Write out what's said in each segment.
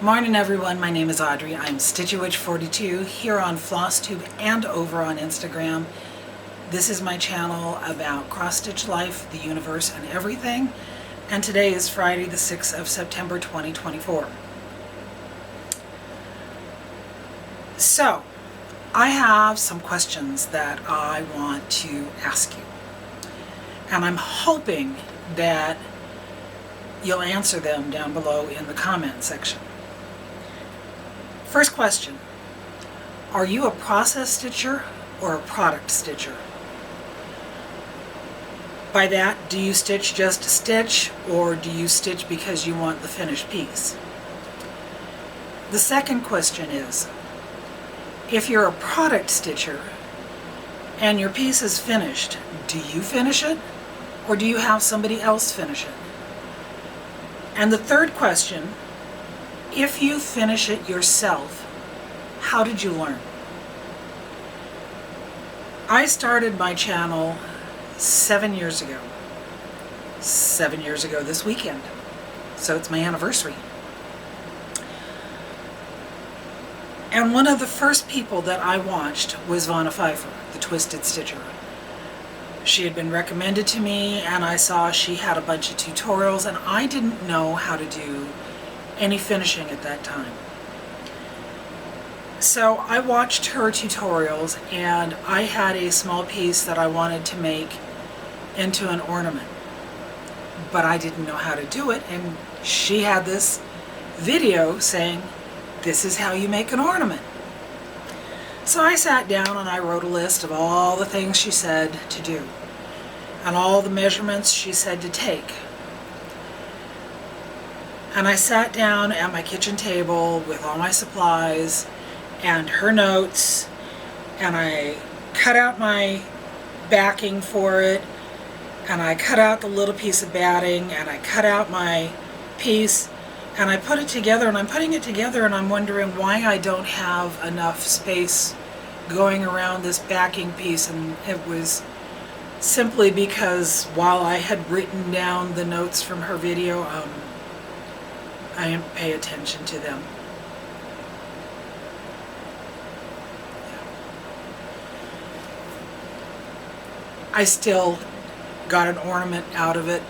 Morning everyone, my name is Audrey. I'm stitchywitch42 here on FlossTube and over on Instagram. This is my channel about cross-stitch life, the universe, and everything. And today is Friday the 6th of September 2024. So, I have some questions that I want to ask you. And I'm hoping that you'll answer them down below in the comment section. First question, are you a process stitcher or a product stitcher? By that, do you stitch just to stitch, or do you stitch because you want the finished piece? The second question is, if you're a product stitcher and your piece is finished, do you finish it, or do you have somebody else finish it? And the third question, if you finish it yourself, how did you learn? I started my channel 7 years ago. 7 years ago this weekend. So it's my anniversary. And one of the first people that I watched was Vonna Pfieffer, the Twisted Stitcher. She had been recommended to me, and I saw she had a bunch of tutorials, and I didn't know how to do any finishing at that time. So I watched her tutorials, and I had a small piece that I wanted to make into an ornament, but I didn't know how to do it, and she had this video saying, this is how you make an ornament. So I sat down and I wrote a list of all the things she said to do and all the measurements she said to take. And I sat down at my kitchen table with all my supplies and her notes, and I cut out my backing for it, and I cut out the little piece of batting, and I cut out my piece, and I put it together, and I'm putting it together, and I'm wondering why I don't have enough space going around this backing piece. And it was simply because while I had written down the notes from her video, I didn't pay attention to them. I still got an ornament out of it.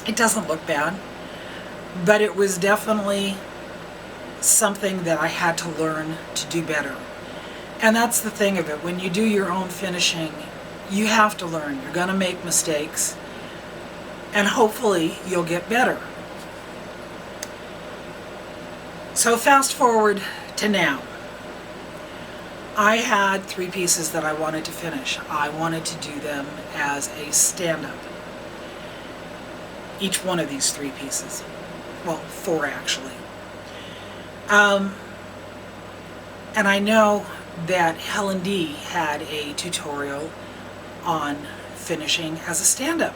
It doesn't look bad, but it was definitely something that I had to learn to do better. And that's the thing of it. When you do your own finishing, you have to learn. You're going to make mistakes, and hopefully you'll get better. So fast forward to now. I had 3 pieces that I wanted to finish. I wanted to do them as a stand-up. Each one of these 3 pieces. Well, 4 actually. And I know that Helen D had a tutorial on finishing as a stand-up.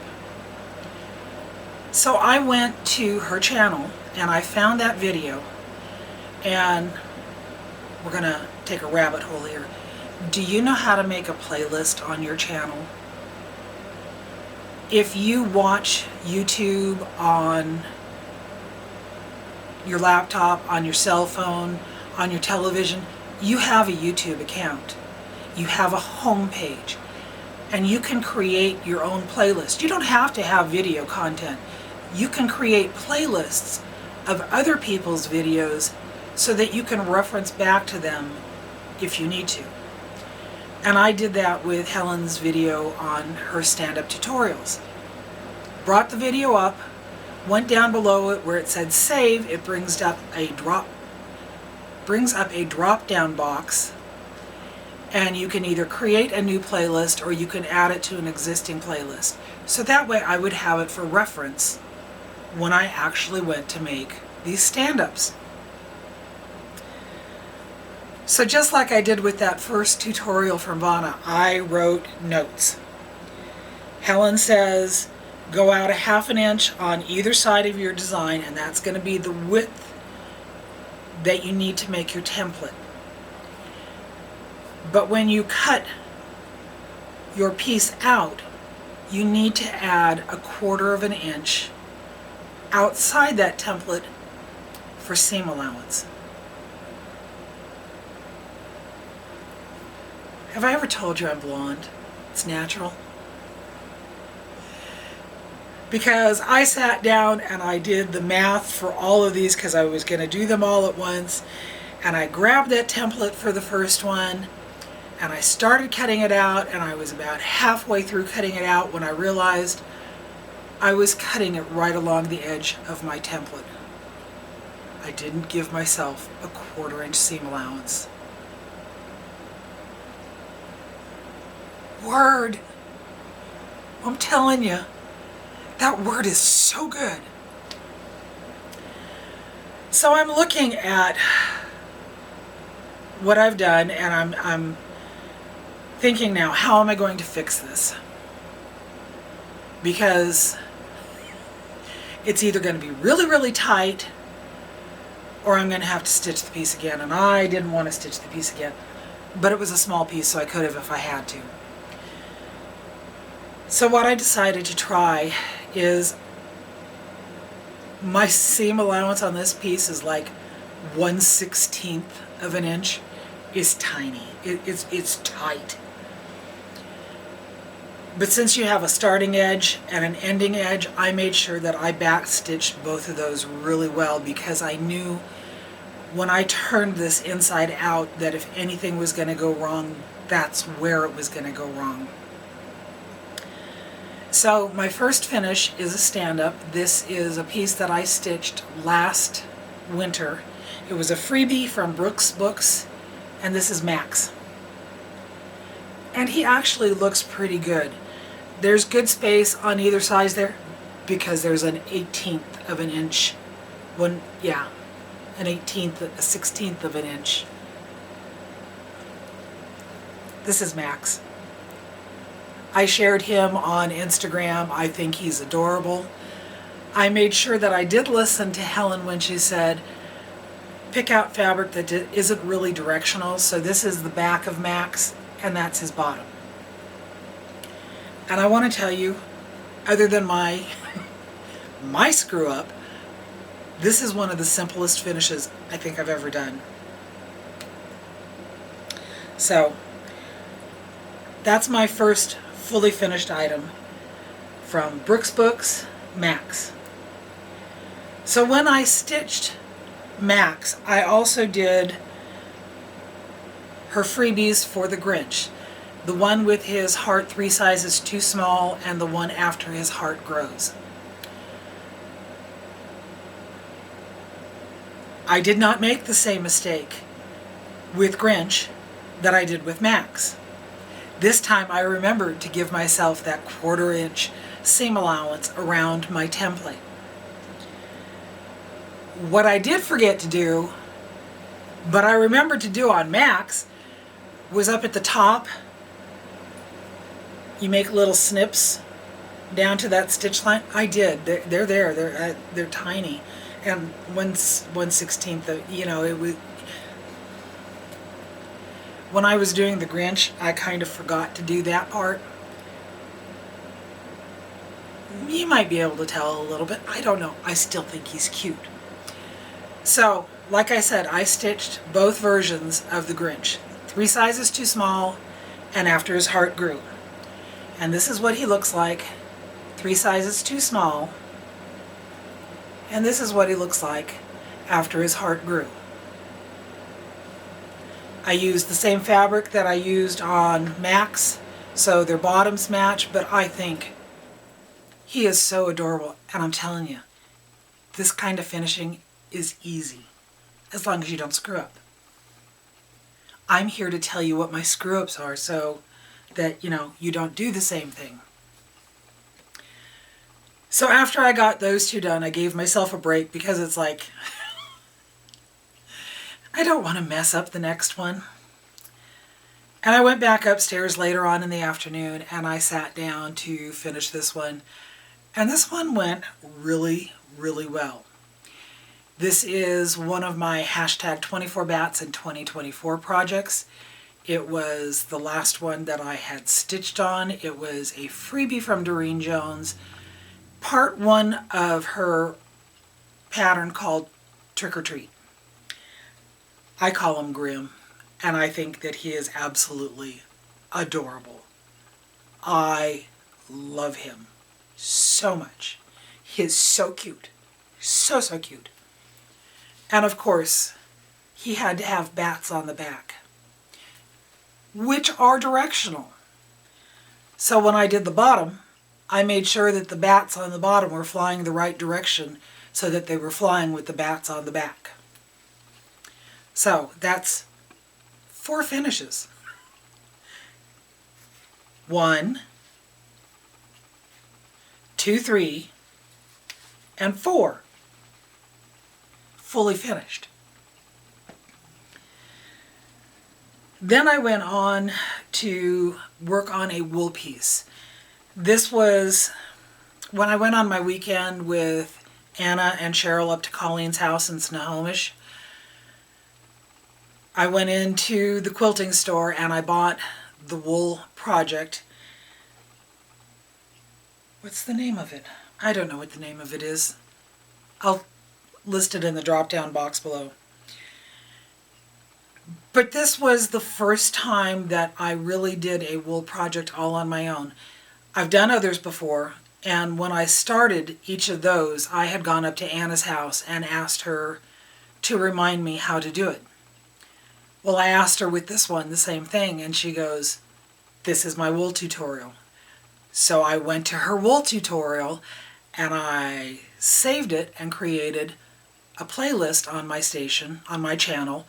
So I went to her channel and I found that video, and we're gonna take a rabbit hole here. Do you know how to make a playlist on your channel? If you watch YouTube on your laptop, on your cell phone, on your television, you have a YouTube account. You have a home page, and you can create your own playlist. You don't have to have video content. You can create playlists of other people's videos so that you can reference back to them if you need to. And I did that with Helen's video on her stand-up tutorials. Brought the video up, went down below it where it said save. It brings up a drop-down box, and you can either create a new playlist or you can add it to an existing playlist. So that way I would have it for reference when I actually went to make these stand-ups. So just like I did with that first tutorial from Vonna, I wrote notes. Helen says, go out 1/2 inch on either side of your design, and that's going to be the width that you need to make your template. But when you cut your piece out, you need to add 1/4 inch outside that template for seam allowance. Have I ever told you I'm blonde? It's natural. Because I sat down and I did the math for all of these because I was going to do them all at once. And I grabbed that template for the first one and I started cutting it out, and I was about halfway through cutting it out when I realized I was cutting it right along the edge of my template. I didn't give myself a 1/4 inch seam allowance. Word! I'm telling you, that word is so good. So I'm looking at what I've done, and I'm thinking now, how am I going to fix this? Because it's either going to be really, really tight, or I'm going to have to stitch the piece again. And I didn't want to stitch the piece again, but it was a small piece, so I could have if I had to. So what I decided to try is, my seam allowance on this piece is like 1/16 of an inch. It's tiny. It's tight. But since you have a starting edge and an ending edge, I made sure that I back stitched both of those really well, because I knew when I turned this inside out that if anything was going to go wrong, that's where it was going to go wrong. So my first finish is a stand-up. This is a piece that I stitched last winter. It was a freebie from Brookes Books, and this is Max. And he actually looks pretty good. There's good space on either side there, because there's an 1/18 of an inch. An 1/18, a 1/16 of an inch. This is Max. I shared him on Instagram. I think he's adorable. I made sure that I did listen to Helen when she said, pick out fabric that isn't really directional. So this is the back of Max, and that's his bottom. And I want to tell you, other than my screw up, this is one of the simplest finishes I think I've ever done. So that's my first fully finished item from Brookes Books, Max. So when I stitched Max, I also did her freebies for the Grinch. The one with his heart 3 sizes too small, and the one after his heart grows. I did not make the same mistake with Grinch that I did with Max. This time I remembered to give myself that 1/4 inch seam allowance around my template. What I did forget to do, but I remembered to do on Max, was up at the top, you make little snips down to that stitch line. I did. They're there. They're tiny, and 1/16. It was. When I was doing the Grinch, I kind of forgot to do that part. You might be able to tell a little bit. I don't know. I still think he's cute. So, like I said, I stitched both versions of the Grinch. 3 sizes too small, and after his heart grew. And this is what he looks like. 3 sizes too small. And this is what he looks like after his heart grew. I used the same fabric that I used on Max, so their bottoms match, but I think he is so adorable. And I'm telling you, this kind of finishing is easy, as long as you don't screw up. I'm here to tell you what my screw-ups are, so that, you don't do the same thing. So after I got those two done, I gave myself a break, because it's like, I don't want to mess up the next one. And I went back upstairs later on in the afternoon, and I sat down to finish this one. And this one went really, really well. This is one of my hashtag 24 Bats in 2024 projects. It was the last one that I had stitched on. It was a freebie from Durene Jones, part 1 of her pattern called Trick or Treat. I call him Grim, and I think that he is absolutely adorable. I love him so much. He is so cute. So, so cute. And of course, he had to have bats on the back, which are directional. So when I did the bottom, I made sure that the bats on the bottom were flying the right direction so that they were flying with the bats on the back. So that's 4 finishes. 1, 2, 3, and 4 fully finished. Then I went on to work on a wool piece. This was when I went on my weekend with Anna and Cheryl up to Colleen's house in Snohomish. I went into the quilting store and I bought the wool project. What's the name of it? I don't know what the name of it is. I'll list it in the drop-down box below. But this was the first time that I really did a wool project all on my own. I've done others before, and when I started each of those, I had gone up to Anna's house and asked her to remind me how to do it. Well, I asked her with this one the same thing, and she goes, "This is my wool tutorial." So I went to her wool tutorial, and I saved it and created a playlist on my station, on my channel,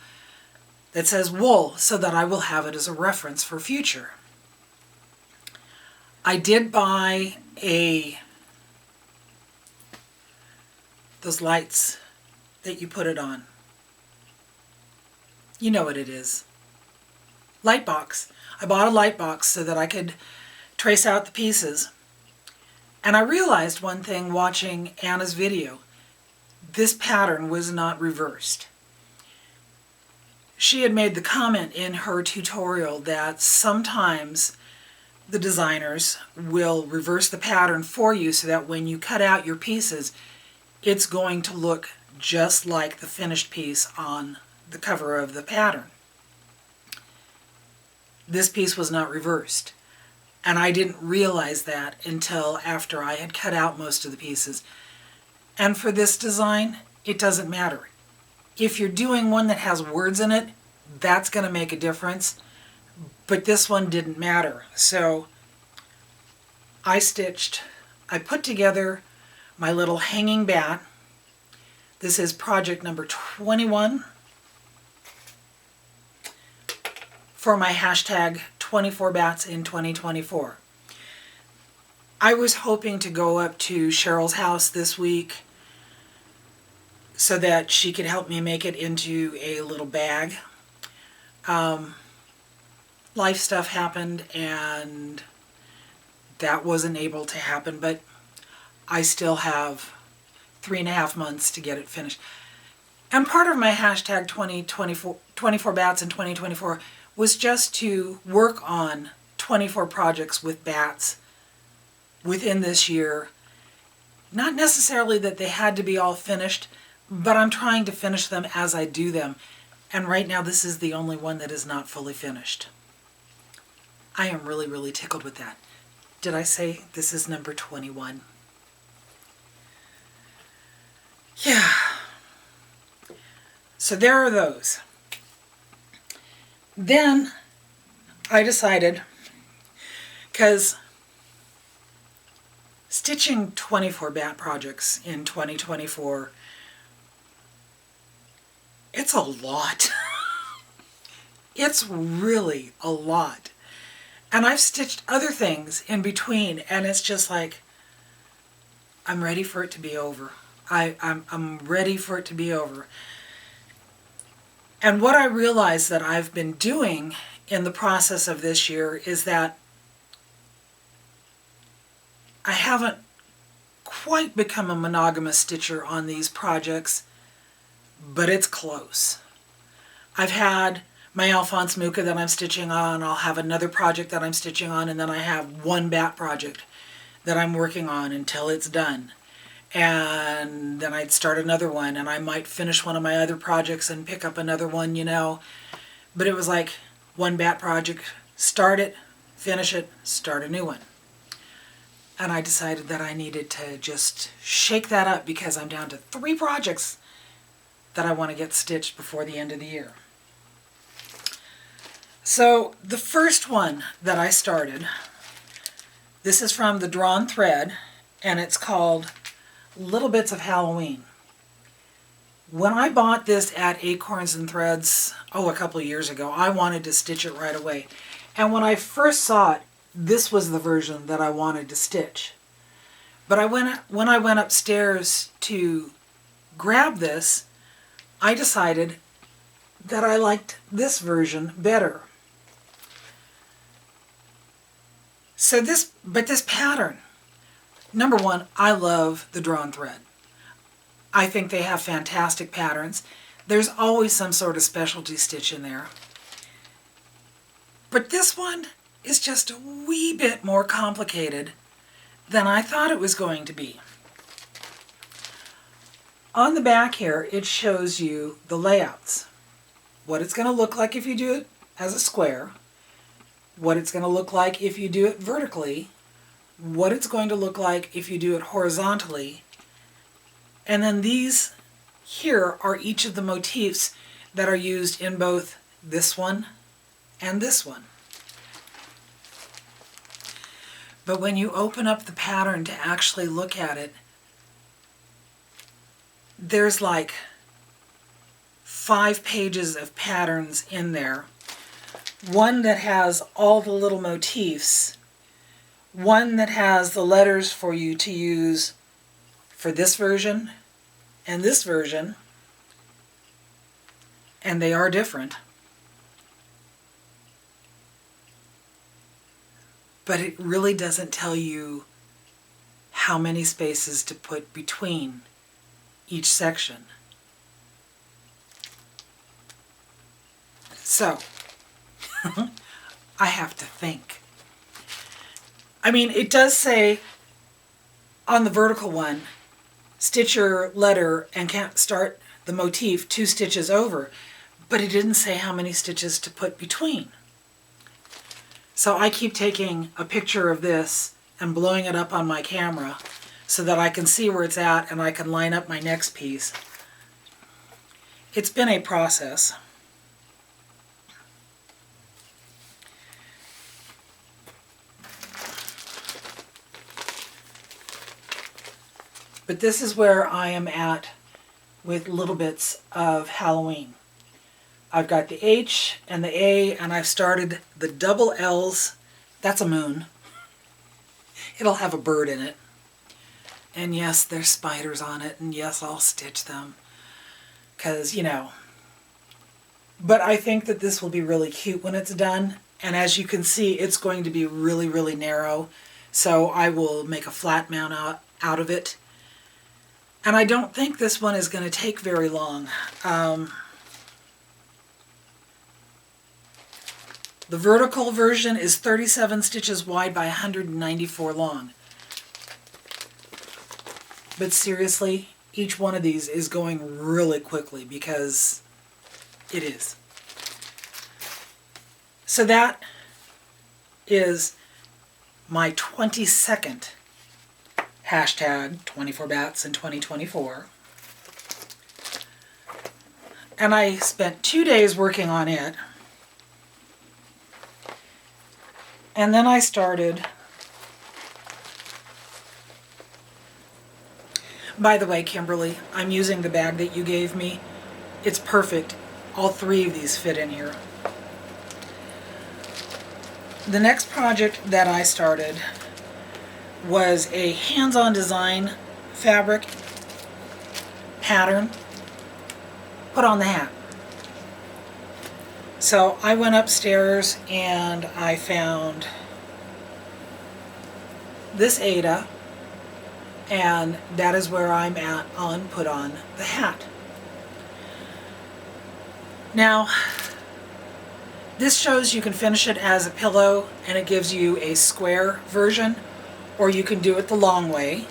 that says wool, so that I will have it as a reference for future. I did buy those lights that you put it on. You know what it is. Light box. I bought a light box so that I could trace out the pieces. And I realized one thing watching Anna's video. This pattern was not reversed. She had made the comment in her tutorial that sometimes the designers will reverse the pattern for you so that when you cut out your pieces, it's going to look just like the finished piece on the cover of the pattern. This piece was not reversed, and I didn't realize that until after I had cut out most of the pieces. And for this design, it doesn't matter. If you're doing one that has words in it, that's going to make a difference, but this one didn't matter. So I put together my little hanging bat. This is project number 21 for my hashtag 24 bats in 2024. I was hoping to go up to Cheryl's house this week so that she could help me make it into a little bag. Life stuff happened and that wasn't able to happen, but I still have 3.5 months to get it finished. And part of my hashtag 24 bats in 2024 was just to work on 24 projects with bats within this year. Not necessarily that they had to be all finished, but I'm trying to finish them as I do them. And right now this is the only one that is not fully finished. I am really, really tickled with that. Did I say this is number 21? Yeah. So there are those. Then I decided, because stitching 24 bat projects in 2024, it's a lot. It's really a lot. And I've stitched other things in between, and it's just like, I'm ready for it to be over. I'm ready for it to be over. And what I realized that I've been doing in the process of this year is that I haven't quite become a monogamous stitcher on these projects, but it's close. I've had my Alphonse Mucha that I'm stitching on, I'll have another project that I'm stitching on, and then I have one bat project that I'm working on until it's done. and then I'd start another one, and I might finish one of my other projects and pick up another one, you know. But it was like one bat project, start it, finish it, start a new one. And I decided that I needed to just shake that up because I'm down to 3 projects that I want to get stitched before the end of the year. So the first one that I started, this is from the Drawn Thread, and it's called Little Bits of Halloween. When I bought this at Acorns and Threads, a couple of years ago, I wanted to stitch it right away. And when I first saw it, this was the version that I wanted to stitch. But when I went upstairs to grab this, I decided that I liked this version better. So this pattern, number one, I love the Drawn Thread. I think they have fantastic patterns. There's always some sort of specialty stitch in there. But this one is just a wee bit more complicated than I thought it was going to be. On the back here, it shows you the layouts. What it's going to look like if you do it as a square, what it's going to look like if you do it vertically, what it's going to look like if you do it horizontally, and then these here are each of the motifs that are used in both this one and this one. But when you open up the pattern to actually look at it, there's like 5 pages of patterns in there. One that has all the little motifs, one that has the letters for you to use for this version and this version, and they are different. But it really doesn't tell you how many spaces to put between each section. So, I have to think. I mean, it does say on the vertical one, stitch your letter and can't start the motif 2 stitches over, but it didn't say how many stitches to put between. So I keep taking a picture of this and blowing it up on my camera so that I can see where it's at and I can line up my next piece. It's been a process. But this is where I am at with Little Bits of Halloween. I've got the H and the A, and I've started the double L's. That's a moon. It'll have a bird in it. And yes, there's spiders on it, and yes, I'll stitch them. Because, you know. But I think that this will be really cute when it's done. And as you can see, it's going to be really, really narrow. So I will make a flat mount out of it. And I don't think this one is going to take very long. The vertical version is 37 stitches wide by 194 long. But seriously, each one of these is going really quickly because it is. So that is my 22nd hashtag 24 bats in 2024. And I spent 2 days working on it. And then I started. By the way, Kimberly, I'm using the bag that you gave me. It's perfect. All 3 of these fit in here. The next project that I started was a hands-on design fabric pattern put on the hat. So I went upstairs and I found this Ada, and that is where I'm at on put on the hat. Now, this shows you can finish it as a pillow and it gives you a square version, or you can do it the long way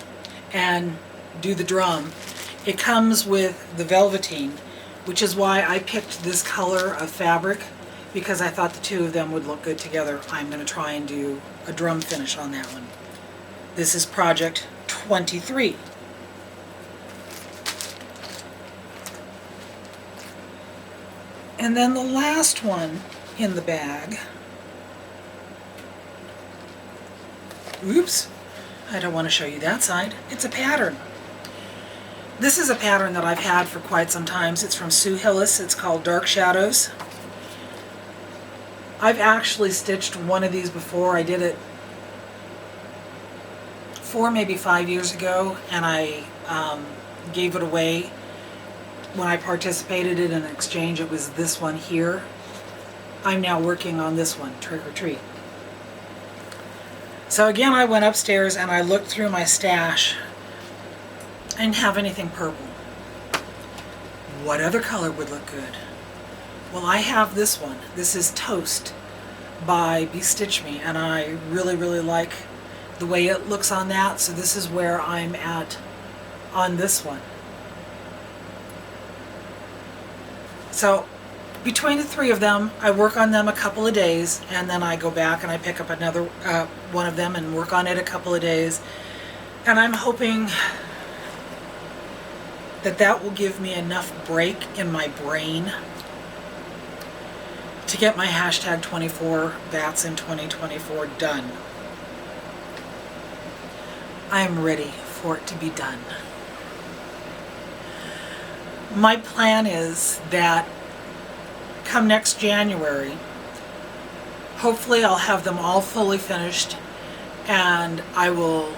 and do the drum. It comes with the velveteen, which is why I picked this color of fabric, because I thought the two of them would look good together. I'm going to try and do a drum finish on that one. This is project 23. And then the last one in the bag, oops, I don't want to show you that side. It's a pattern. This is a pattern that I've had for quite some time. It's from Sue Hillis. It's called Dark Shadows. I've actually stitched one of these before. I did it 4, maybe 5 years ago, and I gave it away when I participated in an exchange. It was this one here. I'm now working on this one, Trick or Treat. So again, I went upstairs and I looked through my stash. I didn't have anything purple. What other color would look good? Well, I have this one. This is Toast by BeStitchMe, and I really, really like the way it looks on that, so this is where I'm at on this one. So between the three of them, I work on them a couple of days, and then I go back and I pick up another one of them and work on it a couple of days. And I'm hoping that that will give me enough break in my brain to get my hashtag 24 Bats in 2024 done. I am ready for it to be done. My plan is that come next January, hopefully I'll have them all fully finished, and I will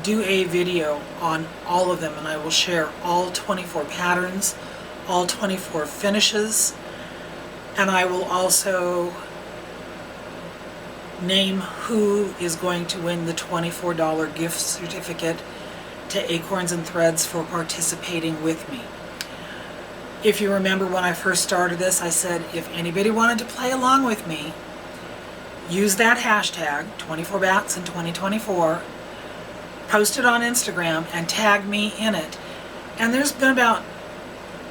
do a video on all of them, and I will share all 24 patterns, all 24 finishes, and I will also name who is going to win the $24 gift certificate to Acorns and Threads for participating with me. If you remember when I first started this, I said if anybody wanted to play along with me, use that hashtag 24bats in 2024, post it on Instagram and tag me in it. And there's been about,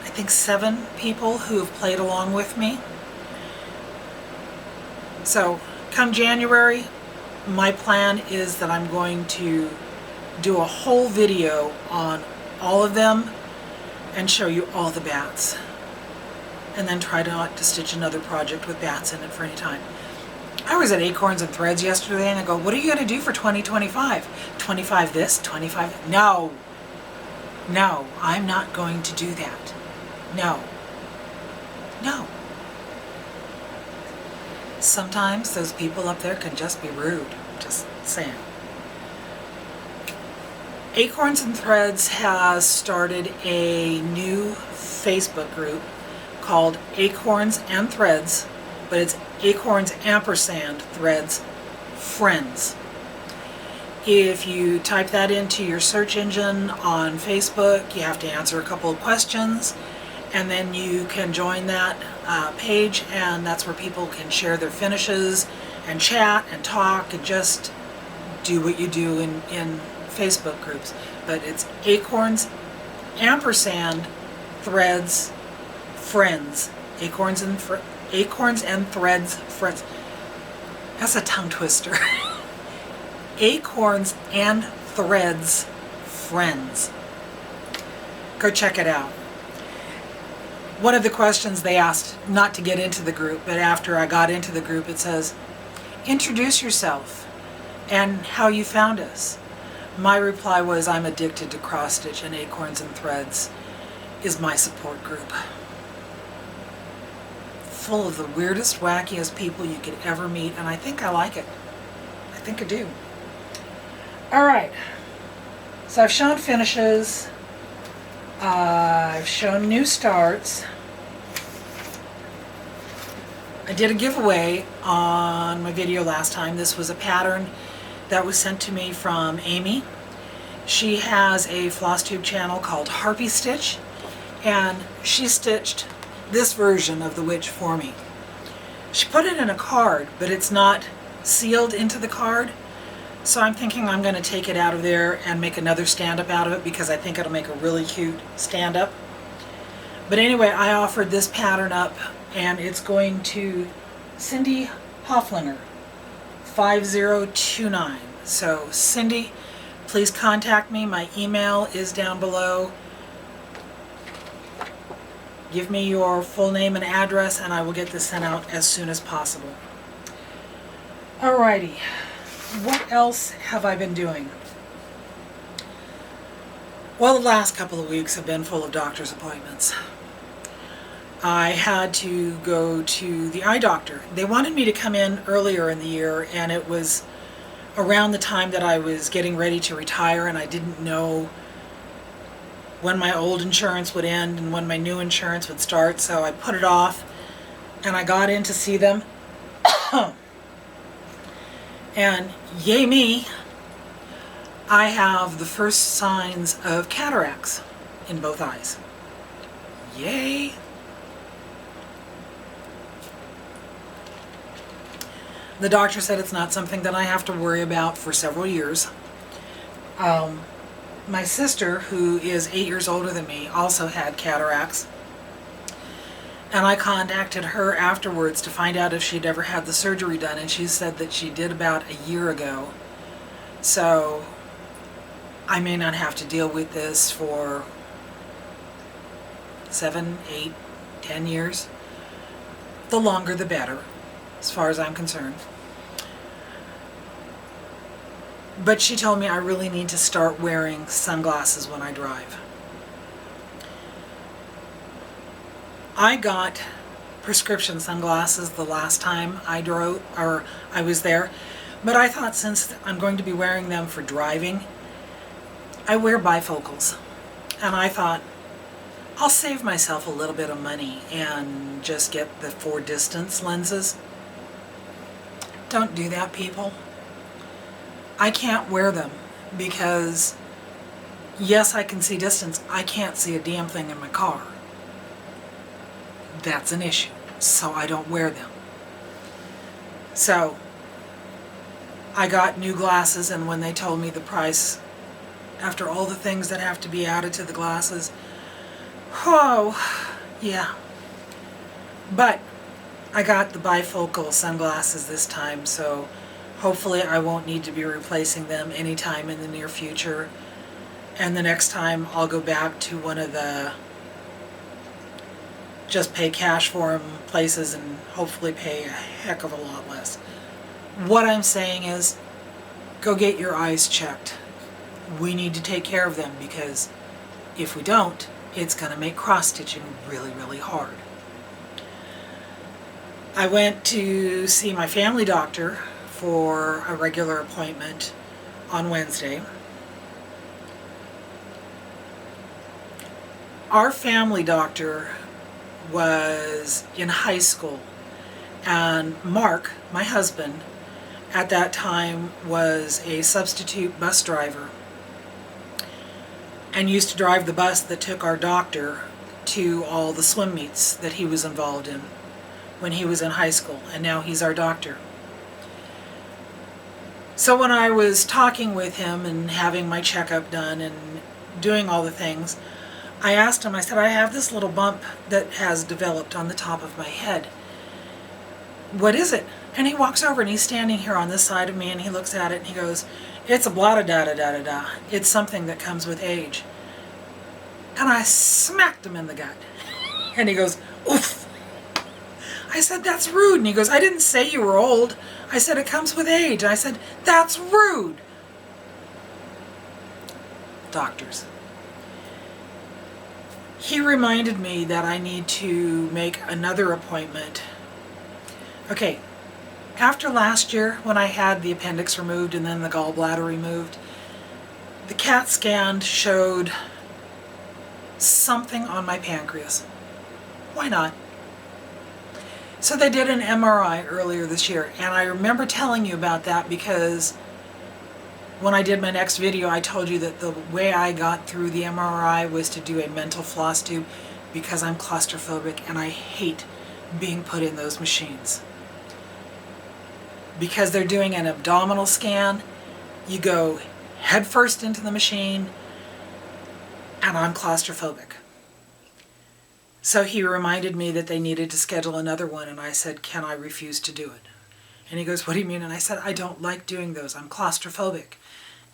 I think, 7 people who have played along with me. So come January, my plan is that I'm going to do a whole video on all of them and show you all the bats, and then try not to stitch another project with bats in it for any time. I was at Acorns and Threads yesterday and I go, what are you going to do for 2025? 25 this, 25... No, I'm not going to do that. No. Sometimes those people up there can just be rude. Just saying. Acorns and Threads has started a new Facebook group called Acorns and Threads, but it's Acorns ampersand Threads Friends. If you type that into your search engine on Facebook, you have to answer a couple of questions, and then you can join that page, and that's where people can share their finishes and chat and talk and just do what you do in Facebook groups. But it's Acorns ampersand Threads Friends. Acorns and Threads Friends. That's a tongue twister. Acorns and Threads Friends. Go check it out. One of the questions they asked, not to get into the group, but after I got into the group, it says, introduce yourself and how you found us. My reply was, I'm addicted to cross stitch, and Acorns and Threads is my support group. Full of the weirdest, wackiest people you could ever meet, and I think I like it. I think I do. Alright, so I've shown finishes, I've shown new starts. I did a giveaway on my video last time. This was a pattern that was sent to me from Amy. She has a floss tube channel called Harpy Stitch, and she stitched this version of the witch for me. She put it in a card, but it's not sealed into the card, So I'm thinking I'm going to take it out of there and make another stand-up out of it because I think it'll make a really cute stand-up. But anyway, I offered this pattern up, and it's going to Cindy Hofflinger, 5029. So Cindy, please contact me. My email is down below. Give me your full name and address, and I will get this sent out as soon as possible. Alrighty, what else have I been doing? Well, the last couple of weeks have been full of doctor's appointments. I had to go to the eye doctor. They wanted me to come in earlier in the year, and it was around the time that I was getting ready to retire, and I didn't know when my old insurance would end and when my new insurance would start, so I put it off, and I got in to see them. And yay me, I have the first signs of cataracts in both eyes. Yay! The doctor said it's not something that I have to worry about for several years. My sister, who is 8 years older than me, also had cataracts. And I contacted her afterwards to find out if she'd ever had the surgery done, and she said that she did about a year ago. So I may not have to deal with this for 7, 8, 10 years. The longer the better, as far as I'm concerned. But she told me I really need to start wearing sunglasses when I drive. I got prescription sunglasses the last time I drove, or I was there, but I thought since I'm going to be wearing them for driving, I wear bifocals. And I thought, I'll save myself a little bit of money and just get the 4 distance lenses. Don't do that, people. I can't wear them because, yes, I can see distance. I can't see a damn thing in my car. That's an issue, so I don't wear them. So I got new glasses, and when they told me the price, after all the things that have to be added to the glasses, whoa, yeah. But I got the bifocal sunglasses this time, so hopefully I won't need to be replacing them anytime in the near future. And the next time I'll go back to one of the just pay cash for them places and hopefully pay a heck of a lot less. What I'm saying is, go get your eyes checked. We need to take care of them because if we don't, it's going to make cross-stitching really, really hard. I went to see my family doctor for a regular appointment on Wednesday. Our family doctor was in high school, and Mark, my husband, at that time was a substitute bus driver and used to drive the bus that took our doctor to all the swim meets that he was involved in when he was in high school, and now he's our doctor. So when I was talking with him and having my checkup done and doing all the things, I asked him, I said, I have this little bump that has developed on the top of my head. What is it? And he walks over and he's standing here on this side of me and he looks at it and he goes, it's a blah da da da da da da. It's something that comes with age. And I smacked him in the gut. And he goes, oof. I said, that's rude. And he goes, I didn't say you were old. I said, it comes with age. I said, that's rude. Doctors. He reminded me that I need to make another appointment. Okay, after last year when I had the appendix removed and then the gallbladder removed, the CAT scan showed something on my pancreas. Why not? So they did an MRI earlier this year, and I remember telling you about that because when I did my next video, I told you that the way I got through the MRI was to do a mental floss tube because I'm claustrophobic and I hate being put in those machines. Because they're doing an abdominal scan, You go head first into the machine, and I'm claustrophobic. So he reminded me that they needed to schedule another one, and I said, can I refuse to do it? And he goes, what do you mean? And I said, I don't like doing those. I'm claustrophobic.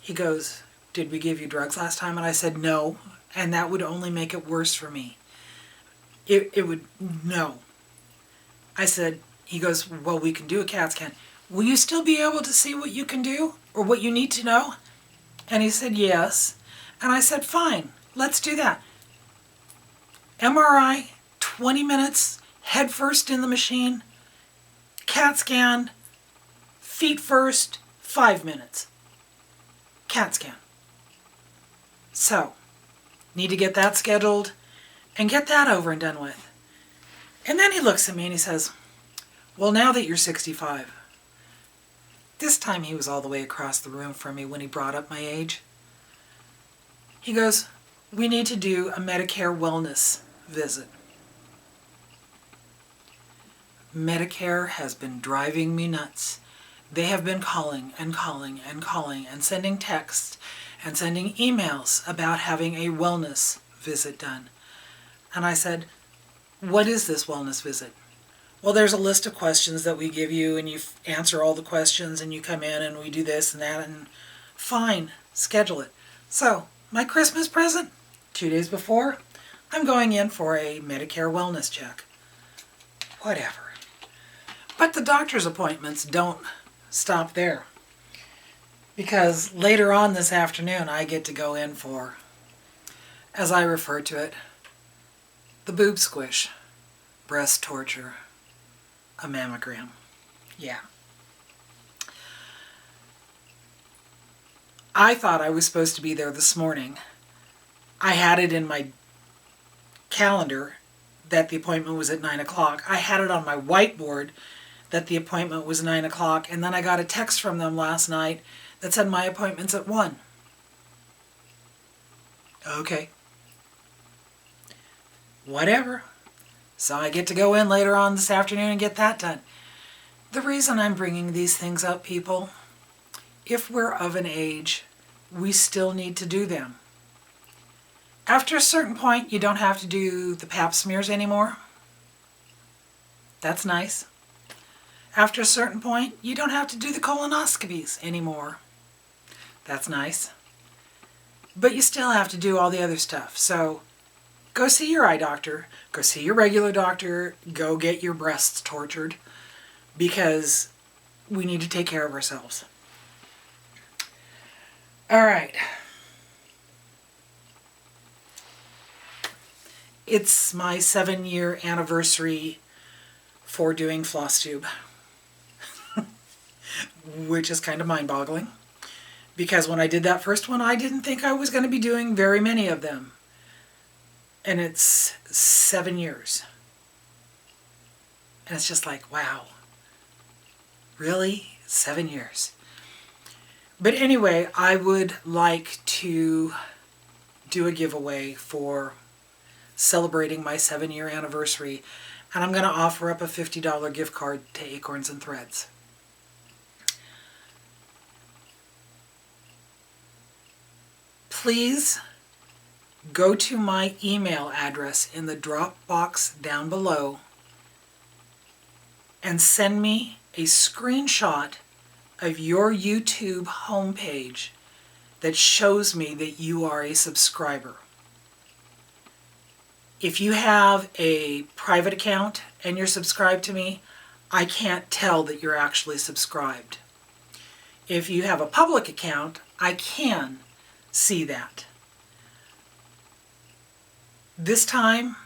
He goes, did we give you drugs last time? And I said, no, and that would only make it worse for me. It would, no. I said, he goes, well, we can do a CAT scan. Will you still be able to see what you can do or what you need to know? And he said, yes. And I said, fine, let's do that. MRI, 20 minutes, head first in the machine. CAT scan, feet first, 5 minutes. CAT scan. So, need to get that scheduled and get that over and done with. And then he looks at me and he says, well, now that you're 65, this time he was all the way across the room from me when he brought up my age. He goes, we need to do a Medicare wellness visit. Medicare has been driving me nuts. They have been calling and calling and calling and sending texts and sending emails about having a wellness visit done. And I said, what is this wellness visit? Well, there's a list of questions that we give you, and you answer all the questions, and you come in and we do this and that, and fine, schedule it. So, my Christmas present, 2 days before, I'm going in for a Medicare wellness check. Whatever. But the doctor's appointments don't stop there. Because later on this afternoon, I get to go in for, as I refer to it, the boob squish, breast torture, a mammogram. Yeah. I thought I was supposed to be there this morning. I had it in my calendar that the appointment was at 9 o'clock. I had it on my whiteboard that the appointment was 9 o'clock, and then I got a text from them last night that said my appointment's at 1. Okay. Whatever. So I get to go in later on this afternoon and get that done. The reason I'm bringing these things up, people, if we're of an age, we still need to do them. After a certain point, you don't have to do the pap smears anymore. That's nice. After a certain point, you don't have to do the colonoscopies anymore. That's nice. But you still have to do all the other stuff. So go see your eye doctor. Go see your regular doctor. Go get your breasts tortured. Because we need to take care of ourselves. All right. It's my 7-year anniversary for doing floss tube. Which is kind of mind-boggling. Because when I did that first one, I didn't think I was going to be doing very many of them. And it's 7 years. And it's just like, wow. Really? 7 years. But anyway, I would like to do a giveaway for celebrating my 7-year anniversary. And I'm going to offer up a $50 gift card to Acorns and Threads. Please go to my email address in the drop box down below and send me a screenshot of your YouTube homepage that shows me that you are a subscriber. If you have a private account and you're subscribed to me, I can't tell that you're actually subscribed. If you have a public account, I can see that. This time,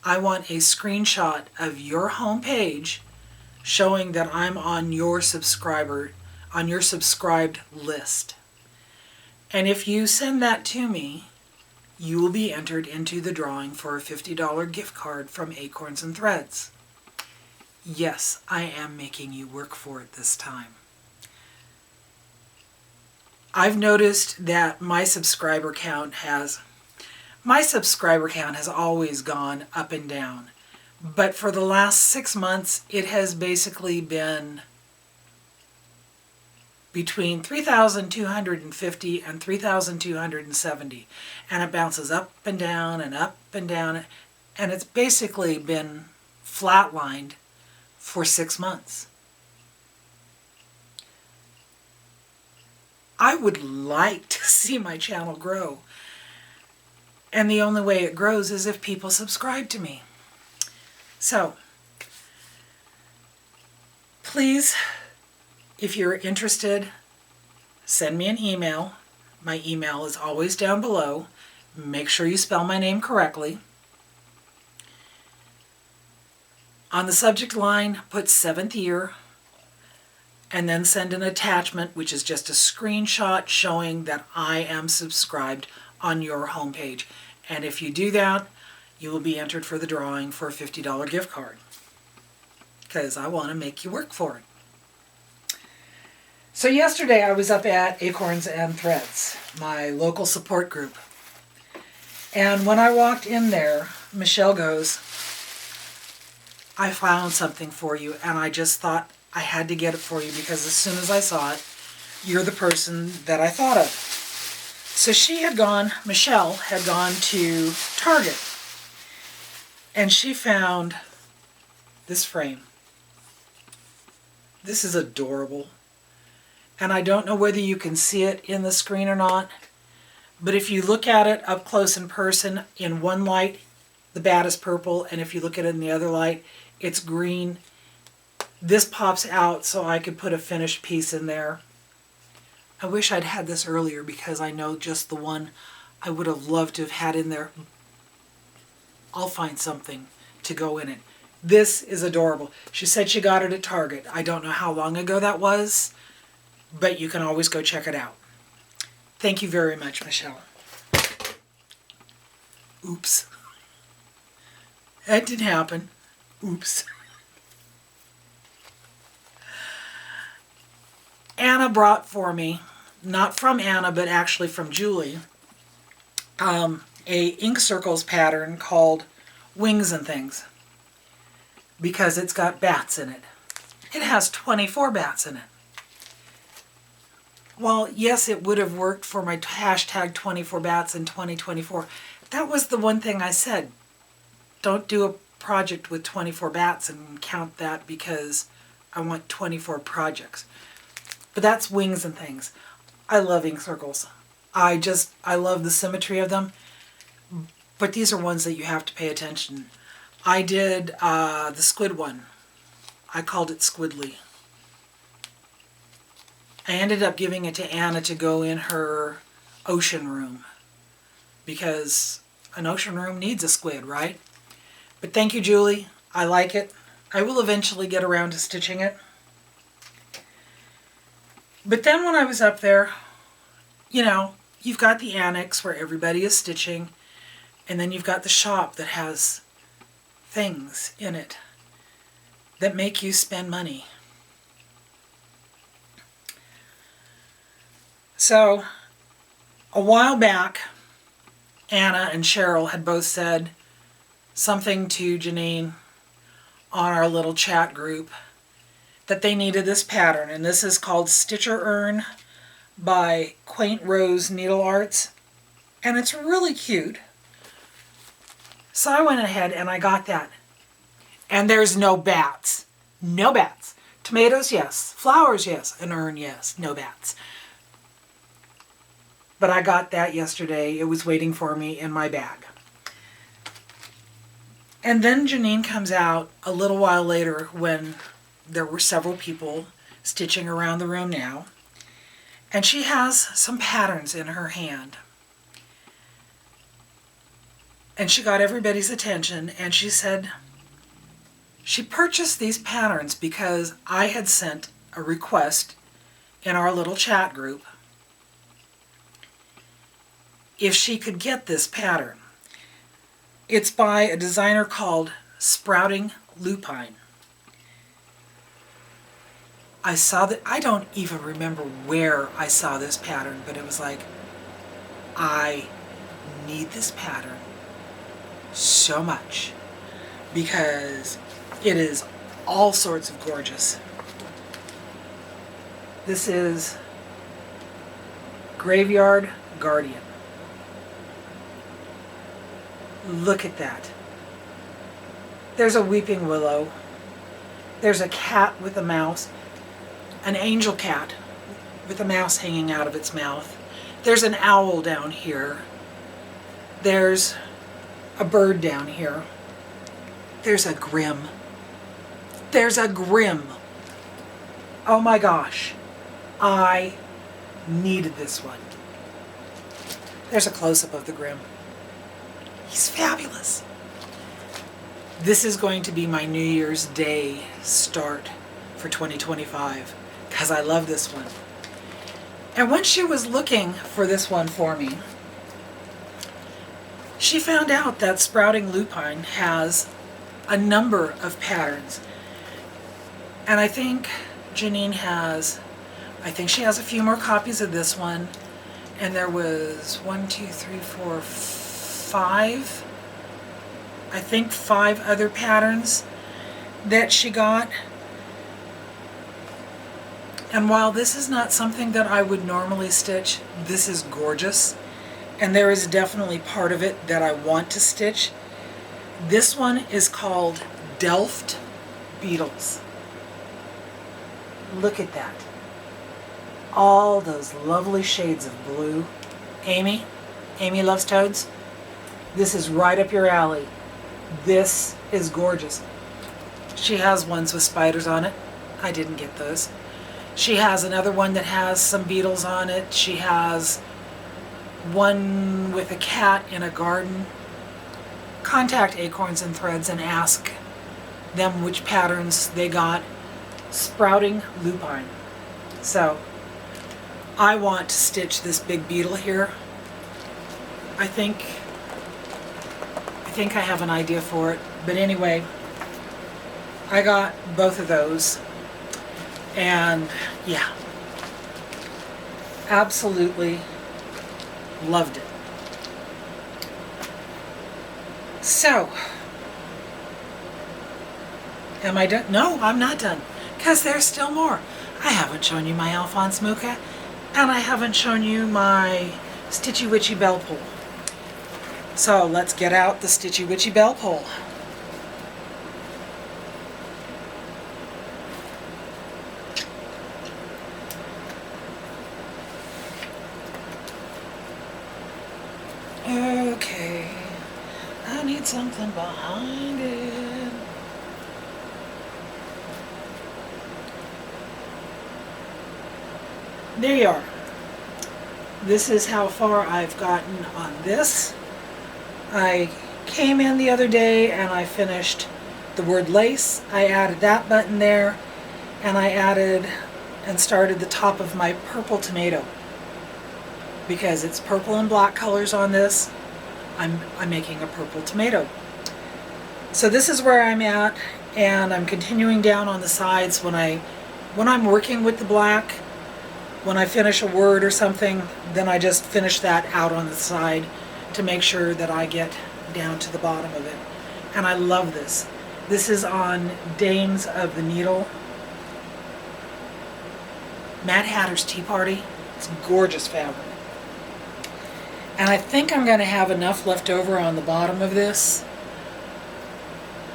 I want a screenshot of your homepage showing that I'm on your subscribed list. And if you send that to me, you will be entered into the drawing for a $50 gift card from Acorns and Threads. Yes, I am making you work for it this time. I've noticed that my subscriber count has always gone up and down. But for the last 6 months, it has basically been between 3,250 and 3,270, and it bounces up and down and up and down, and it's basically been flatlined for 6 months. I would like to see my channel grow, and the only way it grows is if people subscribe to me. So please, if you're interested, send me an email. My email is always down below. Make sure you spell my name correctly. On the subject line, put 7th year, and then send an attachment, which is just a screenshot showing that I am subscribed on your homepage. And if you do that, you will be entered for the drawing for a $50 gift card, because I want to make you work for it. So yesterday I was up at Acorns and Threads, my local support group. And when I walked in there, Michelle goes, I found something for you, and I just thought I had to get it for you because as soon as I saw it, you're the person that I thought of. So Michelle had gone to Target, and she found this frame. This is adorable. And I don't know whether you can see it in the screen or not, but if you look at it up close in person, in one light, the bat is purple, and if you look at it in the other light, it's green. This pops out so I could put a finished piece in there. I wish I'd had this earlier because I know just the one I would have loved to have had in there. I'll find something to go in it. This is adorable. She said she got it at Target. I don't know how long ago that was, but you can always go check it out. Thank you very much, Michelle. Oops. That didn't happen. Oops. Anna brought for me, not from Anna, but actually from Julie, a ink circles pattern called Wings and Things, because it's got bats in it. It has 24 bats in it. Well, yes, it would have worked for my hashtag 24 bats in 2024. That was the one thing I said. Don't do a project with 24 bats and count that because I want 24 projects. But that's Wings and Things. I love ink circles. I love the symmetry of them. But these are ones that you have to pay attention. I did the squid one. I called it Squidly. I ended up giving it to Anna to go in her ocean room, because an ocean room needs a squid, right? But thank you, Julie. I like it. I will eventually get around to stitching it. But then when I was up there, you know, you've got the annex where everybody is stitching, and then you've got the shop that has things in it that make you spend money. So, a while back, Anna and Cheryl had both said something to Janine on our little chat group that they needed this pattern, and this is called Stitcher Urn by Quaint Rose Needlearts, and it's really cute. So I went ahead and I got that. And there's no bats. No bats. Tomatoes, yes. Flowers, yes. An urn, yes. No bats. But I got that yesterday. It was waiting for me in my bag. And then Janine comes out a little while later when there were several people stitching around the room now. And she has some patterns in her hand. And she got everybody's attention, and she said she purchased these patterns because I had sent a request in our little chat group if she could get this pattern. It's by a designer called Sprouting Lupine. I saw that, I don't even remember where I saw this pattern, but it was like, I need this pattern so much because it is all sorts of gorgeous. This is Graeyard Guardian. Look at that. There's a weeping willow. There's a cat with a mouse. An angel cat with a mouse hanging out of its mouth. There's an owl down here. There's a bird down here. There's a grim. There's a grim. Oh my gosh. I needed this one. There's a close-up of the grim. He's fabulous. This is going to be my New Year's Day start for 2025 because I love this one. And when she was looking for this one for me, she found out that Sprouting Lupine has a number of patterns. And I think Janine has, I think she has a few more copies of this one. And there was 1, 2, 3, 4, 5, I think 5 other patterns that she got. And while this is not something that I would normally stitch, this is gorgeous. And there is definitely part of it that I want to stitch. This one is called Delft Beetles. Look at that. All those lovely shades of blue. Amy loves toads. This is right up your alley. This is gorgeous. She has ones with spiders on it. I didn't get those. She has another one that has some beetles on it. She has one with a cat in a garden. Contact Acorns and Threads and ask them which patterns they got. Sprouting Lupine. So, I want to stitch this big beetle here. I think I have an idea for it. But anyway, I got both of those. And yeah, absolutely loved it. So, am I done? No, I'm not done. Because there's still more. I haven't shown you my Alphonse Mucha. And I haven't shown you my Stitchy Witchy Bell Pull. So let's get out the Stitchy Witchy Bell Pull. Okay, I need something behind it. There you are. This is how far I've gotten on this. I came in the other day and I finished the word lace. I added that button there, and I added and started the top of my purple tomato. Because it's purple and black colors on this, I'm making a purple tomato. So this is where I'm at, and I'm continuing down on the sides when I'm working with the black. When I finish a word or something, then I just finish that out on the side to make sure that I get down to the bottom of it. And I love this. This is on Dames of the Needle. Mad Hatter's Tea Party. It's gorgeous fabric. And I think I'm going to have enough left over on the bottom of this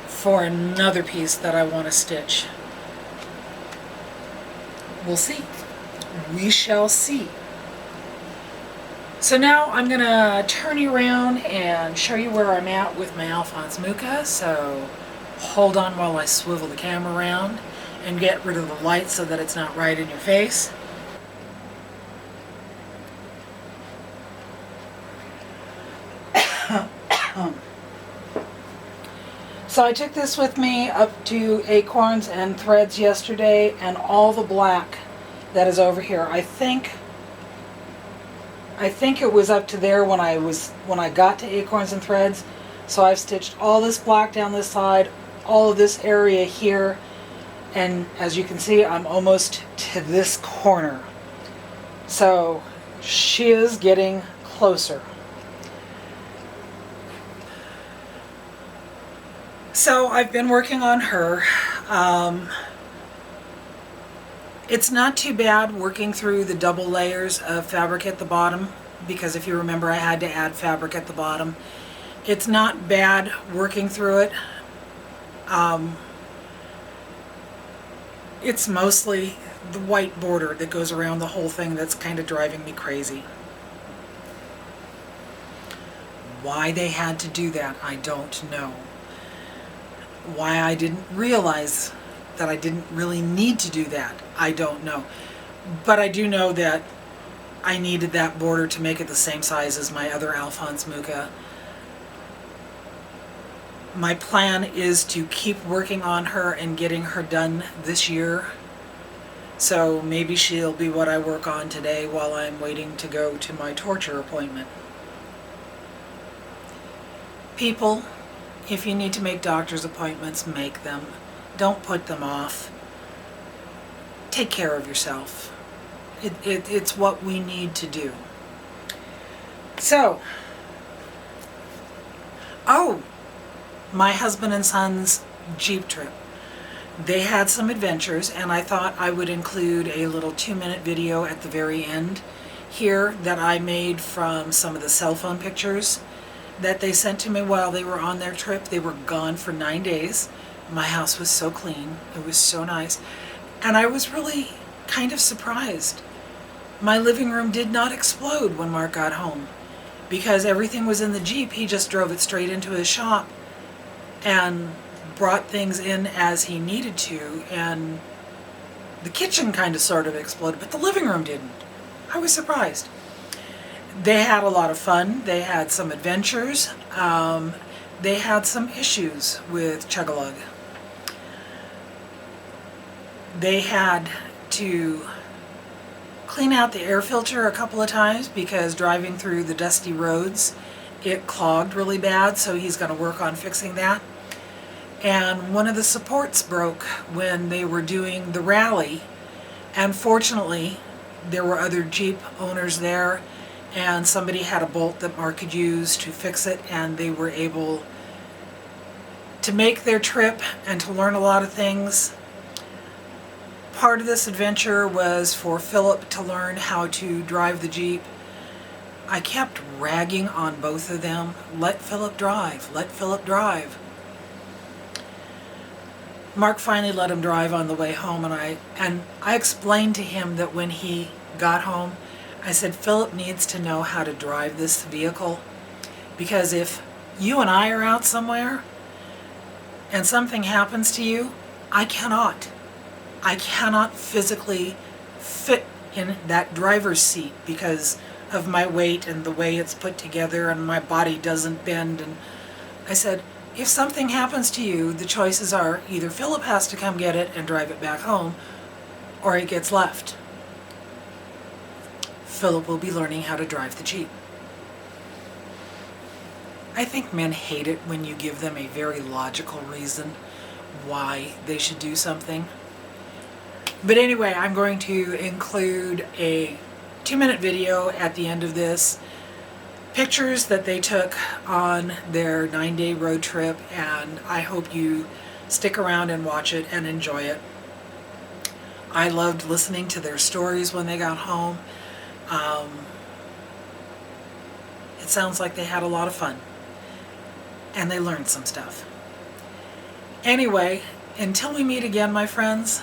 for another piece that I want to stitch. We'll see. We shall see. So now I'm going to turn you around and show you where I'm at with my Alphonse Mucha. So hold on while I swivel the camera around and get rid of the light so that it's not right in your face. So I took this with me up to Acorns and Threads yesterday, and all the black that is over here, I think it was up to there when I got to Acorns and Threads. So I've stitched all this black down this side, all of this area here, and as you can see, I'm almost to this corner. So she is getting closer. So I've been working on her. It's not too bad working through the double layers of fabric at the bottom, because if you remember I had to add fabric at the bottom. It's not bad working through it. It's mostly the white border that goes around the whole thing that's kind of driving me crazy. Why they had to do that, I don't know. Why I didn't realize that I didn't really need to do that, I don't know. But I do know that I needed that border to make it the same size as my other Alphonse Mucha. My plan is to keep working on her and getting her done this year. So maybe she'll be what I work on today while I'm waiting to go to my torture appointment. People, if you need to make doctor's appointments, make them. Don't put them off. Take care of yourself. It's what we need to do. So, my husband and son's Jeep trip. They had some adventures, and I thought I would include a little 2-minute video at the very end here that I made from some of the cell phone pictures that they sent to me while they were on their trip. They were gone for 9 days. My house was so clean. It was so nice. And I was really kind of surprised. My living room did not explode when Mark got home because everything was in the Jeep. He just drove it straight into his shop and brought things in as he needed to, and the kitchen kind of sort of exploded, but the living room didn't. I was surprised. They had a lot of fun. They had some adventures. They had some issues with Chug-a-Lug. They had to clean out the air filter a couple of times because driving through the dusty roads, it clogged really bad, so he's going to work on fixing that. And one of the supports broke when they were doing the rally, and fortunately there were other Jeep owners there, and somebody had a bolt that Mark could use to fix it, and they were able to make their trip and to learn a lot of things. Part of this adventure was for Philip to learn how to drive the Jeep. I kept ragging on both of them. Let Philip drive, let Philip drive. Mark finally let him drive on the way home, and I explained to him that when he got home, I said, Philip needs to know how to drive this vehicle, because if you and I are out somewhere and something happens to you, I cannot physically fit in that driver's seat because of my weight and the way it's put together, and my body doesn't bend. And I said, if something happens to you, the choices are either Philip has to come get it and drive it back home, or it gets left. Philip will be learning how to drive the Jeep. I think men hate it when you give them a very logical reason why they should do something. But anyway, I'm going to include a 2-minute video at the end of this. Pictures that they took on their 9-day road trip, and I hope you stick around and watch it and enjoy it. I loved listening to their stories when they got home. It sounds like they had a lot of fun, and they learned some stuff. Anyway, until we meet again, my friends,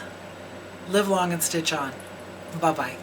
live long and stitch on. Bye-bye.